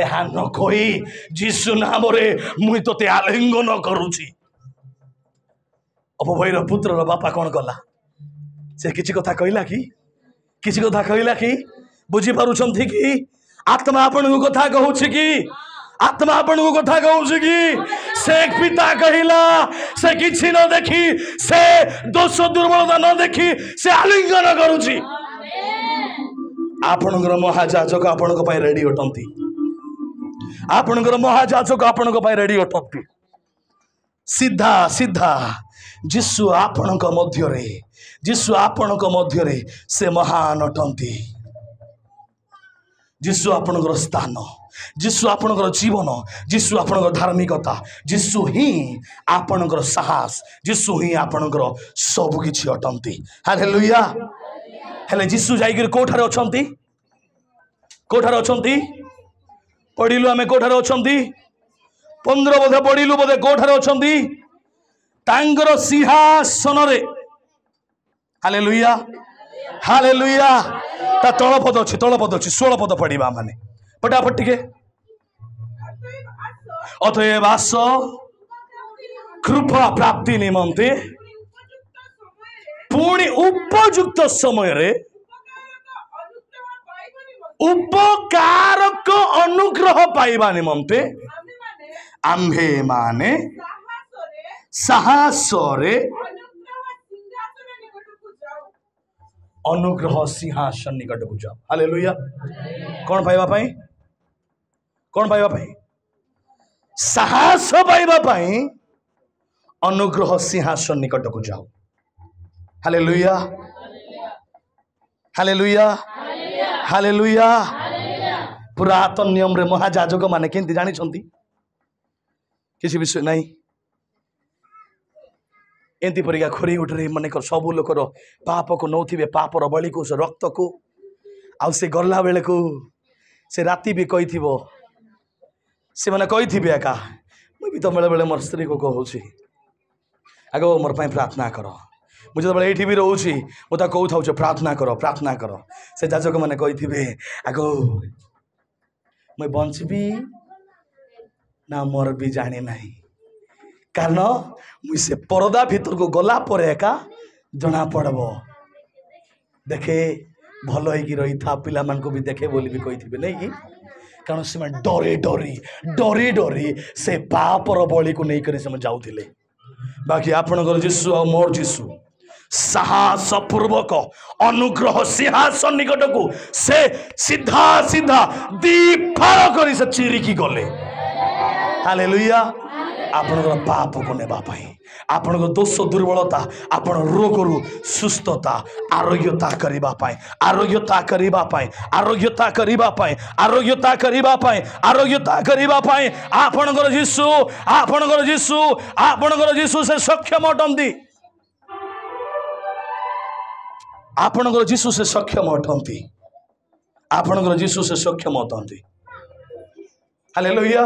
ଏହା ନ କହି ଯୀଶୁ ନାମରେ ମୁଇଁ ତୋତେ ଆଲିଙ୍ଗନ କରୁଛି। ଅପଭୟର ପୁତ୍ରର ବାପା କଣ କଲା? ସେ କିଛି କଥା କହିଲା କି? କିଛି କଥା କହିଲା କି? ବୁଝିପାରୁଛନ୍ତି କି? ଆତ୍ମା ଆପଣଙ୍କୁ କଥା କହୁଛି କି? ଆତ୍ମା ଆପଣଙ୍କୁ କଥା କହୁଛି କି? ସେ ପିତା କହିଲା, ସେ କିଛି ନ ଦେଖି, ସେ ଦୋଷ ଦୁର୍ବଳତା ନ ଦେଖି ସେ ଆଲିଙ୍ଗନ କରୁଛି। ଆପଣଙ୍କର ମହାଯାଜକ ଆପଣଙ୍କ ପାଇଁ ରେଡି ଅଟନ୍ତି। ଆପଣଙ୍କର ମହାଯାଜକ ଆପଣଙ୍କ ପାଇଁ ରେଡି ଅଟନ୍ତି। ସିଧା ସିଧା ଯୀଶୁ ଆପଣଙ୍କ ମଧ୍ୟରେ, ଯୀଶୁ ଆପଣଙ୍କ ମଧ୍ୟରେ ସେ ମହାନ ଅଟନ୍ତି। ଯୀଶୁ ଆପଣଙ୍କର ସ୍ଥାନ, ଯୀଶୁ ଆପଣଙ୍କର ଜୀବନ, ଯୀଶୁ ଆପଣଙ୍କର ଧାର୍ମିକତା, ଯୀଶୁ ହିଁ ଆପଣଙ୍କର ସାହସ, ଯୀଶୁ ହିଁ ଆପଣଙ୍କର ସବୁ କିଛି ଅଟନ୍ତି। ହାଲେଲୁୟା। ହେଲେ ଯୀଶୁ ଯାଇକିରି କୋଉଠାରେ ଅଛନ୍ତି? କୋଉଠାରେ ଅଛନ୍ତି? ପଢିଲୁ ଆମେ କୋଉଠାରେ ଅଛନ୍ତି? 15 ବୋଧେ ପଢିଲୁ ବୋଧେ। କୋଉଠାରେ ଅଛନ୍ତି? ତାଙ୍କର ସିଂହାସନରେ। Hallelujah, hallelujah. ତା ତଳପଦ ଅଛି, ତଳପଦ ଅଛି, 16 ପଦ ପଢିବା ମାନେ ଫଟାଫଟ ଟିକେ। ଅତଏବ ଆସ କୃପା ପ୍ରାପ୍ତି ନିମନ୍ତେ ପୁଣି ଉପଯୁକ୍ତ ସମୟରେ ଉପକାରକ ଅନୁଗ୍ରହ ପାଇବା ନିମନ୍ତେ ଆମ୍ଭେ ମାନେ ସାହସରେ ଅନୁଗ୍ରହ ସିଂହାସନ ନିକଟକୁ ଯାଉ। ହାଲେଲୁୟା। କଣ ପାଇବା ପାଇଁ? କଣ ପାଇବା ପାଇଁ? ସାହସ ପାଇବା ପାଇଁ ଅନୁଗ୍ରହ ସିଂହାସନ ନିକଟକୁ ଯାଉ। Hallelujah, hallelujah, hallelujah. ପୁରାତନ ନିୟମରେ ମହାଯାଜକ ମାନେ କେମିତି ଜାଣିଛନ୍ତି? କିଛି ବିଷୟ ନାହିଁ। ଏମିତି ପରିକା ଖୋରି ଉଠରେ ମନେକର ସବୁ ଲୋକର ପାପକୁ ନଉଥିବେ, ପାପର ବଳିକୁ, ସେ ରକ୍ତକୁ। ଆଉ ସେ ଗଲା ବେଳକୁ ସେ ରାତି ବି କହିଥିବ, ସେମାନେ କହିଥିବେ ଏକା, ମୁଁ ବି ତ ବେଳେବେଳେ ମୋର ସ୍ତ୍ରୀକୁ କହୁଛି, ଆଗ ମୋର ପାଇଁ ପ୍ରାର୍ଥନା କର। ମୁଁ ଯେତେବେଳେ ଏଇଠି ବି ରହୁଛି ମୁଁ ତାକୁ କହୁଥାଉଛି ପ୍ରାର୍ଥନା କର, ପ୍ରାର୍ଥନା କର। ସେ ଯାଜକ ମାନେ କହିଥିବେ, ଆଗ ମୁଁ ବଞ୍ଚିବି ନା ମୋର ବି ଜାଣି ନାହିଁ। କାରଣ ମୁଁ ସେ ପରଦା ଭିତରକୁ ଗଲା ପରେ ଏକା ଜଣା ପଡବ। ଦେଖେ ଭଲ ହେଇକି ରହିଥା, ପିଲାମାନଙ୍କୁ ବି ଦେଖେ ବୋଲି ବି କହିଥିବେ ନାଇଁ କି? କାରଣ ସେମାନେ ଡରି ଡରି ଡରି ଡରି ସେ ପାପର ବଳିକୁ ନେଇକରି ସେମାନେ ଯାଉଥିଲେ। ବାକି ଆପଣଙ୍କର ଯୀଶୁ ଆଉ ମୋର ଯୀଶୁ ସାହସ ପୂର୍ବକ ଅନୁଗ୍ରହ ସିଂହାସନ ନିକଟକୁ ସେ ସିଧା ସିଧା ଦିଫାଳ କରି ସେ ଚିରିକି ଗଲେ। ହାଲେଲୁୟା। ଆପଣଙ୍କର ପାପକୁ ନେବା ପାଇଁ, ଆପଣଙ୍କ ଦୋଷ ଦୁର୍ବଳତା, ଆପଣ ରୋଗରୁ ସୁସ୍ଥତା, ଆରୋଗ୍ୟତା କରିବା ପାଇଁ, ଆରୋଗ୍ୟତା କରିବା ପାଇଁ, ଆରୋଗ୍ୟତା କରିବା ପାଇଁ, ଆରୋଗ୍ୟତା କରିବା ପାଇଁ, ଆରୋଗ୍ୟତା କରିବା ପାଇଁ ଆପଣଙ୍କର ଯୀଶୁ, ଆପଣଙ୍କର ଯୀଶୁ, ଆପଣଙ୍କର ଯୀଶୁ ସେ ସକ୍ଷମ ଅଟନ୍ତି। ଆପଣଙ୍କର ଯୀଶୁ ସେ ସକ୍ଷମ ଅଟନ୍ତି। ଆପଣଙ୍କର ଯୀଶୁ ସେ ସକ୍ଷମ ଅଟନ୍ତି। ହାଲେଲୁୟା।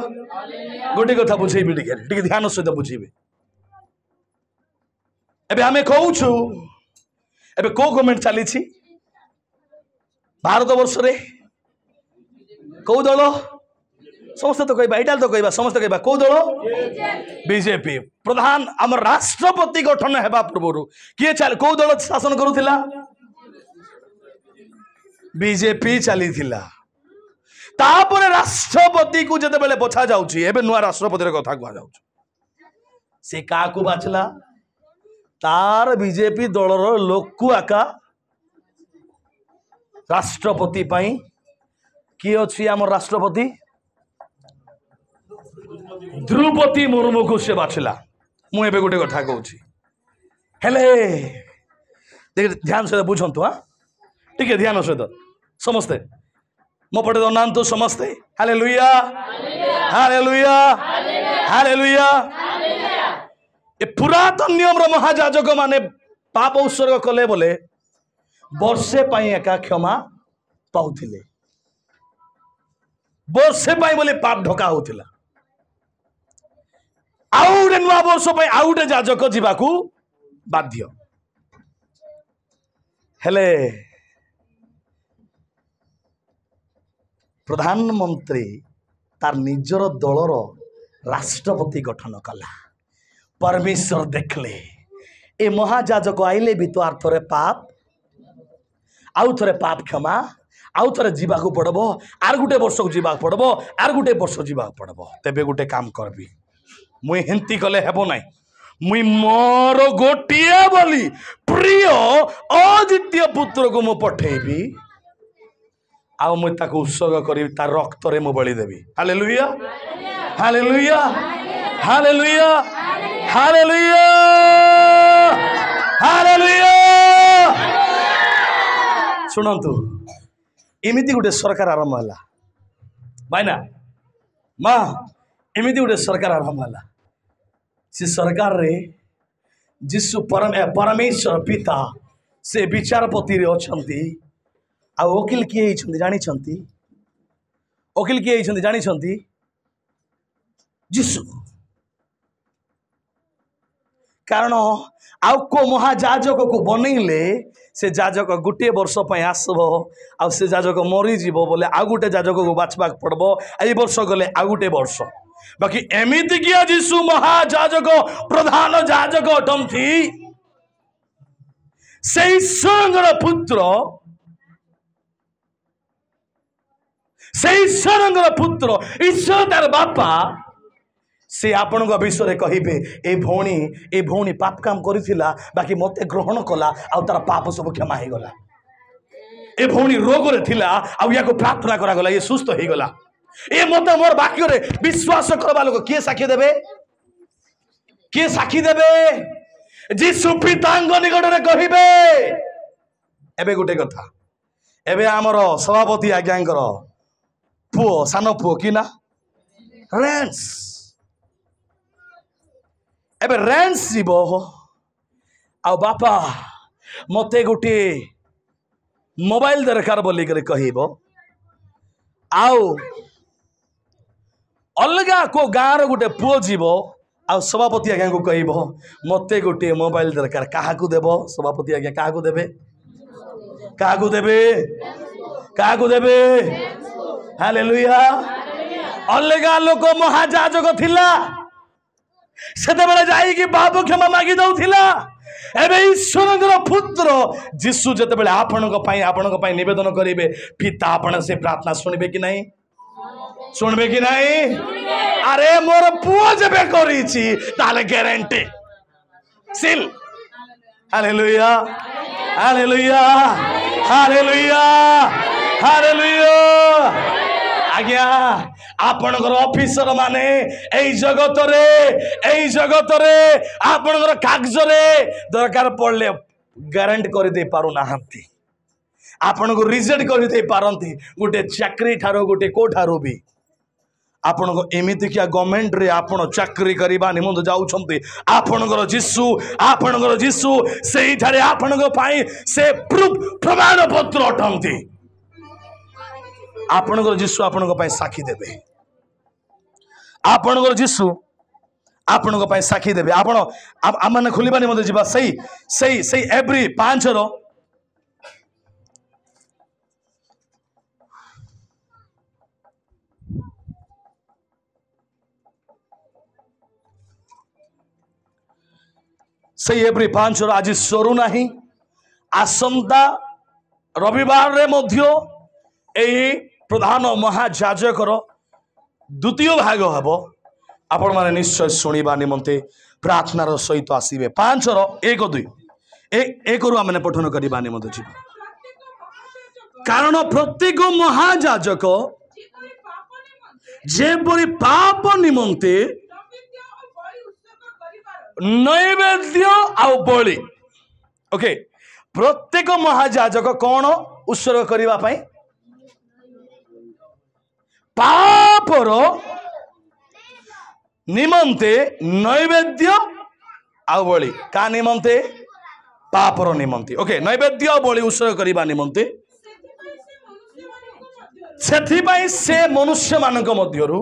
ଗୋଟେ କଥା ବୁଝେଇବି, ଟିକେ ଟିକେ ଧ୍ୟାନ ସହିତ ବୁଝିବେ। ଏବେ ଆମେ କହୁଛୁ, ଏବେ କୋଉ ଗଭର୍ଣ୍ଣମେଣ୍ଟ ଚାଲିଛି ଭାରତ ବର୍ଷରେ? କୋଉ ଦଳ? ସମସ୍ତେ ତ କହିବା, ଏଇଟା ତ କହିବା, ସମସ୍ତେ କହିବା କୋଉ ଦଳ? ବିଜେପି। ପ୍ରଧାନ ଆମର ରାଷ୍ଟ୍ରପତି ଗଠନ ହେବା ପୂର୍ବରୁ କିଏ କୋଉ ଦଳ ଶାସନ କରୁଥିଲା? ବିଜେପି ଚାଲିଥିଲା। ତାପରେ ରାଷ୍ଟ୍ରପତିକୁ ଯେତେବେଳେ ବଛା ଯାଉଛି, ଏବେ ନୂଆ ରାଷ୍ଟ୍ରପତିର କଥା କୁହାଯାଉଛି, ସେ କାହାକୁ ବାଛିଲା? ତାର ବିଜେପି ଦଳର ଲୋକକୁ ଆକା ରାଷ୍ଟ୍ରପତି ପାଇଁ। କିଏ ଅଛି ଆମର ରାଷ୍ଟ୍ରପତି? ଦ୍ରୌପଦୀ ମୁର୍ମୁକୁ ସେ ବାଛିଲା। ମୁଁ ଏବେ ଗୋଟେ କଥା କହୁଛି, ହେଲେ ଧ୍ୟାନ ସହିତ ବୁଝନ୍ତୁ। टिके ध्यान सहित समस्ते मो पटे अनातु समस्ते हालेलुया हालेलुया हालेलुया। ए पुरातन नियम रो महायाजक माने पाप उत्सर्ग कले बोले वर्षे पाई एका क्षमा पाउथिले वर्षे पाई बोले पाप ढका होथिला आउटे नुआ वर्ष पाई आउटे याजक जीवाकू बाध्य हेले प्रधानमंत्री तार निजर दलर राष्ट्रपति गठन कला परमेश्वर देखले ए महायाजक आइले भी तो आर थोरे पाप आउ थोरे पाप क्षमा आउ थोरे जीवाकू पड़बो आर गुटे वर्ष को जीवाक पड़बो आर गुटे वर्ष जीवाक पड़बो तेबे गुटे काम करबी मुई हिंती कले हेबो नाई मुई मोर गोटिए बोली प्रिय अद्वितीय पुत्र को मु पठेबी आउ मुई ताको उत्सर्ग करी तार रक्त रे मु बलि देबी hallelujah hallelujah hallelujah hallelujah hallelujah. सुनंतु एमिति गुटे सरकार आरंभ होला भाईना माँ एमिति गुटे सरकार आरंभ होला से सरकार रे जिसु परमेश्वर पिता से विचारपति रे अछंती आ वकील किए जानी वकील किए जानी जिसु कारण आउ को महायाजक को बनइले से याजक गोटे वर्ष आसब आ से याजक मरीज बोले आउ गोटे याजक को बाछवा पड़ब आई वर्ष गले आउ गोटे वर्ष बाकी एमिति किया जिसु महायाजक प्रधान याजक अटंती से ईश्वर पुत्र से ईश्वर पुत्र ईश्वर तार बापा से आपण विषय कहे ए भौणी पाप काम करिथिला बाकी मते ग्रहण कला आ तार पाप सब क्षमा हो गला ए भौणी रोग रे थिला आ या को प्रार्थना करा गला ये सुस्थ हो गला ए मते मोर वाक्य रे विश्वास करबा लोग के साक्षी देबे जीसु पितांग निकट रे कहिबे एबे गुटे कथा एबे हमर सभापति आज्ञांकर पुओ सान पुओ कि ना रेंस एबे रेंस जीव आ बापा मते गोटे मोबाइल दरकार बोली करे कहब आउ अलगा को गाँव गोटे पुओ जीव आ सभापति आज्ञा को कहब मते गोटे मोबाइल दरकार क्या देव सभापति आज्ञा क्या देवे हालेलुया अलगा लोक महायाजक थिला सेते बेले जाई कि पाप क्षमा मागी दउथिला एबे ईश्वरंकर पुत्र जिसु जते बेले आपणक पई निवेदन करिवे पिता आपण से प्रार्थना सुनिबे कि नहीं अरे मोर पुओ जबे करिछि ताले ग्यारंटी सिल हालेलुया हालेलुया हालेलुया हालेलुया आज्ञा आपणकर ऑफिसर माने एई जगत रे आपणकर कागज रे दरकार पड़ले गारंटी कर दे पारु नाहंती आपण को रिजेक्ट कर दे पारंती गोटे चाकरी ठारो गोटे को ठारो भी आपण को एमिति किया गवर्नमेंट रे आपण चाकरी करबा निमंत जाउछंती आपणकर जीसु सेही ठारे आपणक पई से प्रूफ प्रमाण पत्र अटंती आपणकर जीसु आपणक पई साक्षी देबे आपणकर जीसु आपणक पई साक्षी देबे आपण आमने खुलिबा निमंत जिबा सही एवरी 5 रो सही एवरी 5 रो आज सरू नाही आसंता रविवार रे मध्य एही प्रधान महायाजकर द्वितीय भाग हम आपण माने निश्चय शुणा निमंते प्रार्थनार सहित आसवे 5 रो 1 2 एक रु आम पठन करने निमंते जी कारण प्रत्येक महायाजक जेपरी पाप निमंते नैवेद्य आउ बलि ओके प्रत्येक महायाजक कौन उत्सर्ग करिबा पई पापर निमंते नैवेद्य आ बलि का निमंते पापर निमंते ओके नैवेद्य आ बलि उत्सर्ग करिबा निमंते सेथिपाई से मनुष्य मानक मध्यरु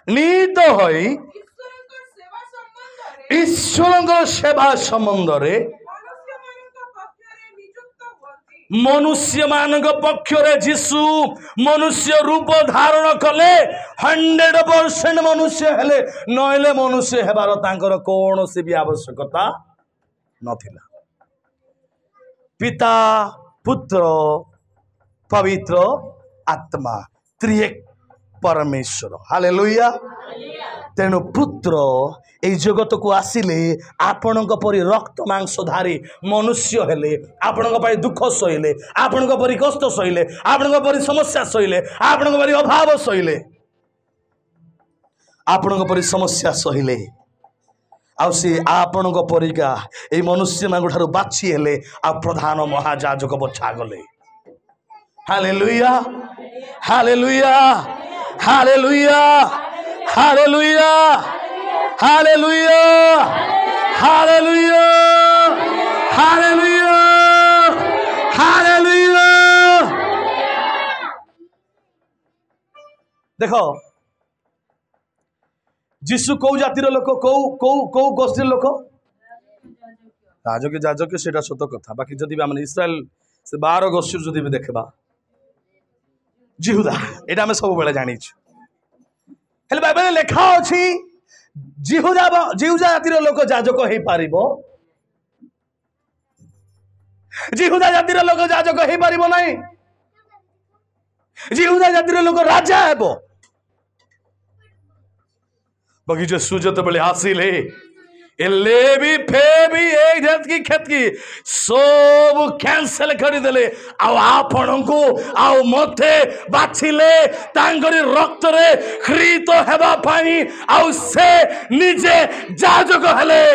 नीत होई ईश्वर सेवा संबंध रे मनुष्य मानक पक्षरे जीशु मनुष्य रूप धारण कले 100% मनुष्य हेले नहले मनुष्य हेबार तांकर कौन सी भी आवश्यकता नथिला पिता पुत्र पवित्र आत्मा त्रिएक परमेश्वर हालेलुया तेणु पुत्र এই জগতକୁ ଆସିଲେ ଆପଣଙ୍କ ପରି ରକ୍ତ ମାଂସଧାରୀ ମନୁଷ୍ୟ ହେଲେ ଆପଣଙ୍କ ପାଇଁ ଦୁଃଖ ସହିଲେ ଆପଣଙ୍କ ପରି କଷ୍ଟ ସହିଲେ ଆପଣଙ୍କ ପରି ସମସ୍ୟା ସହିଲେ ଆପଣଙ୍କ ପରି ଅଭାବ ସହିଲେ ଆପଣଙ୍କ ପରି ସମସ୍ୟା ସହିଲେ ଆଉ ସେ ଆପଣଙ୍କ ପରିକା এই ମନୁଷ୍ୟମାନଙ୍କ ଠାରୁ ବାଛି ହେଲେ ଆଉ ପ୍ରଧାନ ମହାଯାଜକ ବଛା ଗଲେ hallelujah hallelujah hallelujah hallelujah Hallelujah! Hallelujah! Hallelujah! Hallelujah! देखो जीशु कौ जातिर लोक कौ कौ कौ गोष्ठी लोक राजकीय जाजकीय सेटा सत कथा बाकी जदि आम इस्राएल से 12 गोष्ठी जदि भी देखबा जिहुदा एटा हम सब बेले जानी हेले बाइबल लेखा अछि जिहुदा जातिर लोक जाजक हो पारिबो जिहुदा जातिर लोक जाजक हो पारिबो नहीं जिहुदा जातिर लोक राजा हेबो बाकी जो सुजत बेले आसिले लेवी फेबी एक जात की खेत की सब कैंसल कर देले आउ आपण को आउ मते बाछिले तांगरी रक्त रे खरीत हेबा पाई आउ से निजे जाजक हेले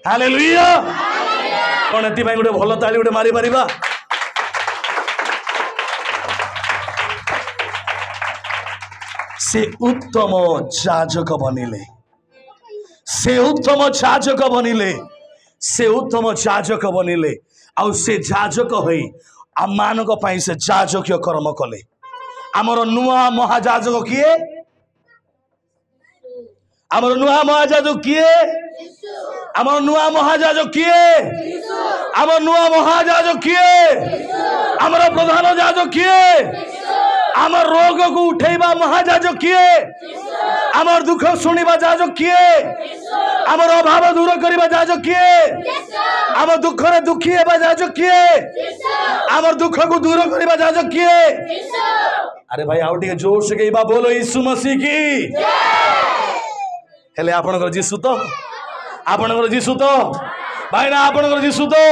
हालेलुया कोन एति भाई गुटे भलो ताली गुटे मारी मारिबा से उत्तम जाजक बनिले से उत्तम जाजक बनिले से उत्तम जाजक बनिले आउ से जाजक होई आम मानक पई से जाजकीय कर्म कले आमर नुआ महाजाजक किए आमर नुआ महाजाजक किए आमर नुआ महाजाजक किए आमर नुआ महाजाजक किए आमर प्रधान जाजक किए आमर रोग को उठेबा महाजाजक किए आमर दुख सुनिबा जाजक किए आमर अभाव दूर करिबा जाजक किए आमर दुख रे दुखी हेबा जाजक किए आमर दुख को दूर करिबा जाजक किए अरे भाई आउ टिके जोर से कहबा बोलो यीशु मसीह की जय हेले आपनकर जीसु तो आपनकर जीसु तो भाई ना आपनकर जीसु तो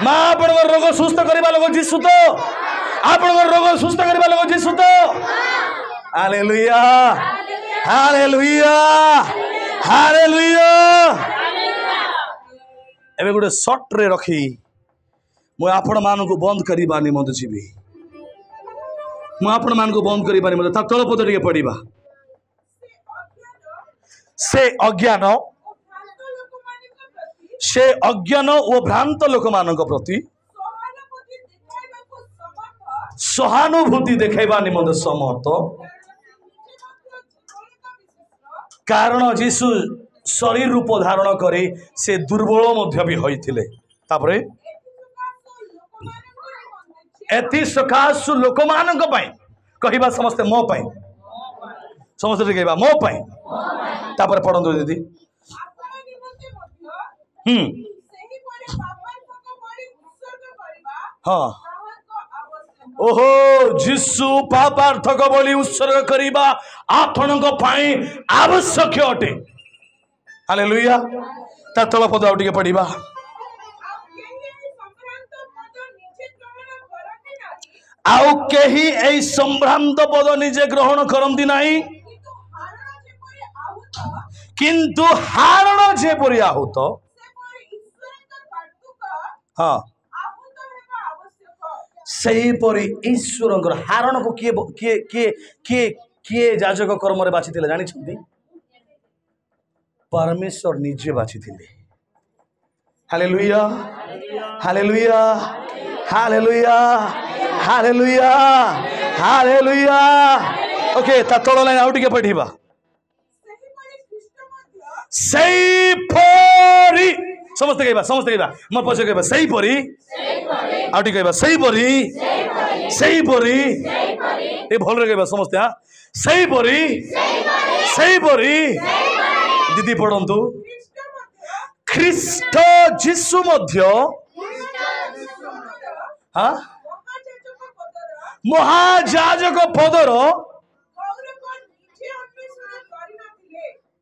मां आपनकर रोग सुस्त करिबा लोग जीसु तो आपनकर रोग सुस्त करिबा लोग जीसु तो हालेलुया हालेलुया हालेलुया एबे गुटे शॉर्ट रे रखी मु आपण मान को बंद करिबा निमंत जीवी मु आपण मान को बंद करिबा निमंत ता तळ पद टिके पढिबा से अज्ञान ओ भ्रांत लोक मानक प्रति सहानुभूति देखैबा निमंत समर्थ कारण जीशु शरीर रूप धारण करे से दुर्बल मध्य भी होइथिले तापरे एति सकाशु लोक मानक पई कहिबा समस्त मो पई समस्त कहबा मो पई तापर पढंदो दीदी हाँ ओहो जीशु पापार्थक बोली उत्सर्ग करिबा आपणक पई आवश्यक अटे हालेलुया ता तळ पद आउ टिके पढिबा आउ केही एई संभ्रांत पद निजे ग्रहण करंती नाही किंतु हारण जे परि आहुत हाँ सेहीपरि ईश्वर हारण को किए किए किए किए किए याजक कर्म रे बाछि जानी परमेश्वर निजे बाछि hallelujah hallelujah hallelujah hallelujah hallelujah okay ता तळ लाइन आउ टिके पढिबा सेहीपरि समस्त कहबा म पछे कहबा सेहीपरि आउ टिके कहबा सेहीपरि ए भल रे कहबा समस्त हां सेहीपरि दीदी पढन्तु ख्रीष्ट जीशु मध्य हाँ महायाजक पदर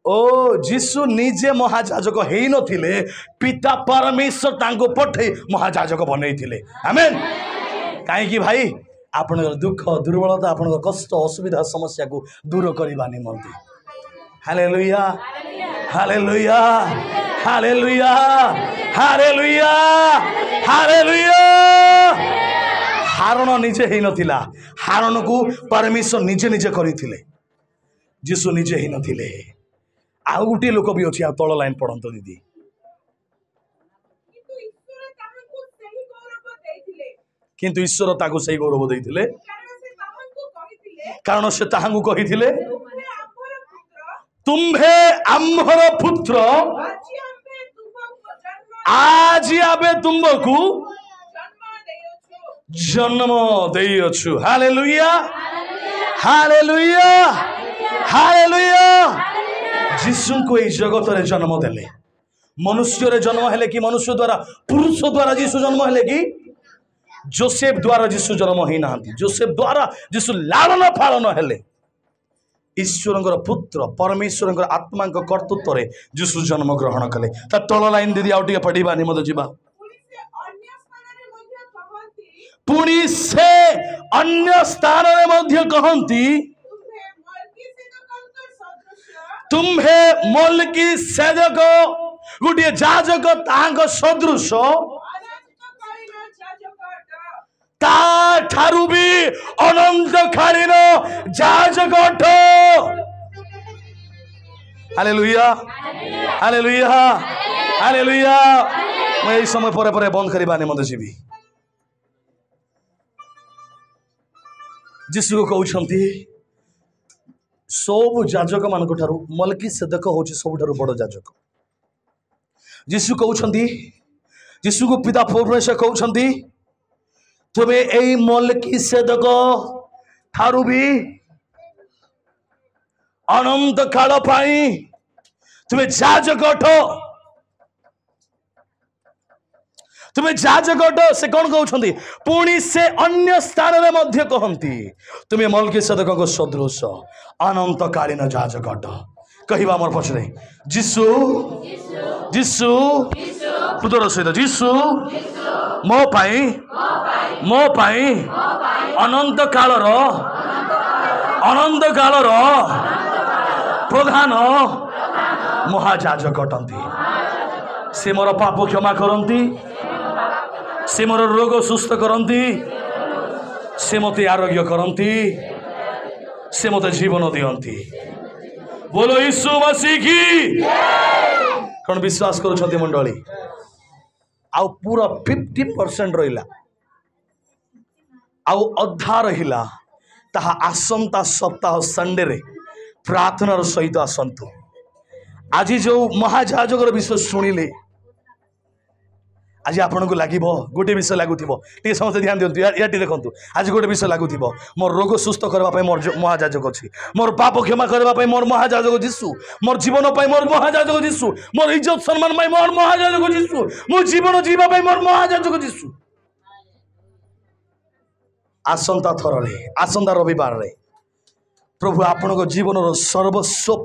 ओ जीशु निजे महायाजक हेई नथिले पिता परमेश्वर तांको पठे महायाजक बनैथिले आमेन काहे कि भाई आपनकर दुख दुर्बलता आपनकर कष्ट असुविधा समस्या को दूर करबा निमंते hallelujah hallelujah hallelujah hallelujah hallelujah हारण निजे हेई नथिला हारण को परमेश्वर निजे निजे करिथिले जीशु निजे हेई नथिले आ गुटी लोक भी अछि आ तळ लाइन पढंतो दीदी किंतु ईश्वर ताको सही गौरव देइथिले कारण से ताहांगु कहिथिले तुम्हे आम्भर पुत्र आज आबे तुमको जन्म देइछु हालेलुया हालेलुया हालेलुया जीशु को ई जगत रे जन्म देले मनुष्य रे जन्म हेले कि मनुष्य द्वारा पुरुष द्वारा जीशु जन्म हेले कि जोसेफ द्वारा जीशु जन्म ही नांती जोसेफ द्वारा जीशु लालन पालन हेले ईश्वर पुत्र परमेश्वर आत्मा कर्तृत्व रे जीशु जन्म ग्रहण कले ता तळ लाइन दीदी आउ टिके पढिबा निमद जिबा पुणी से अन्य स्थान रे मध्य कहंती तुम्हे मलकी सेदक गुटिए जाजक तांग सदृश ता ठारू भी अनंत कालीन जाजक हालेलुया हालेलुया हालेलुया मैं এই समय परे परे बंद करिबा निमंत जीवी जीशु को कहउछंती सब जाजक मान ठारू मलकी सेदक होची सबठारू बड़ जाजक जीशु कहउछंती जीशु को पिता परमेश्वर कहउछंती तुम्हें यही मलकी सेदक ठारू भी अनंत काल पाई तुम्हें जाजक तुम्हें जाजक से कौन कहते पुणी से अन्य स्थान में मध्य कहती तुम्हें मलकी सेदक सदृश अनंत कालीन जाजक कहवा मोर पछरे जीशु जीशु पुत्र सहित जीशु मो पाई अनंत कालर प्रधान महायाजक अटंती से मोर पाप क्षमा करती से मोर रोग सुस्थ करती से मते आरोग्य करती से मते जीवन दियंती बोलो यीशु मसीह की कौन विश्वास करुछंती मंडली आउ पूरा 50% रहिला आउ अधा रहिला ताहा आसंता सप्ताह संडे रे प्रार्थनार सहित आसंतु आज जो महायाजकर विषय शुणिले आज आपन को लगे गोटे विषय लगुव टे समस्त ध्यान दिंतु या देखु आज गोटे विषय लगुव मोर रोग सुस्थ करने मोर महायाजक अच्छी मोर पाप क्षमा करने मोर महायाजक जीशु मोर जीवन मोर महायाजक जीशु मोर इज्जत सम्मान मोर महायाजक जीशु मो जीवन जीवाई मोर महायाजक जीशु आसंता थर आसंता रविवार रे प्रभु आपण जीवन सर्वस्व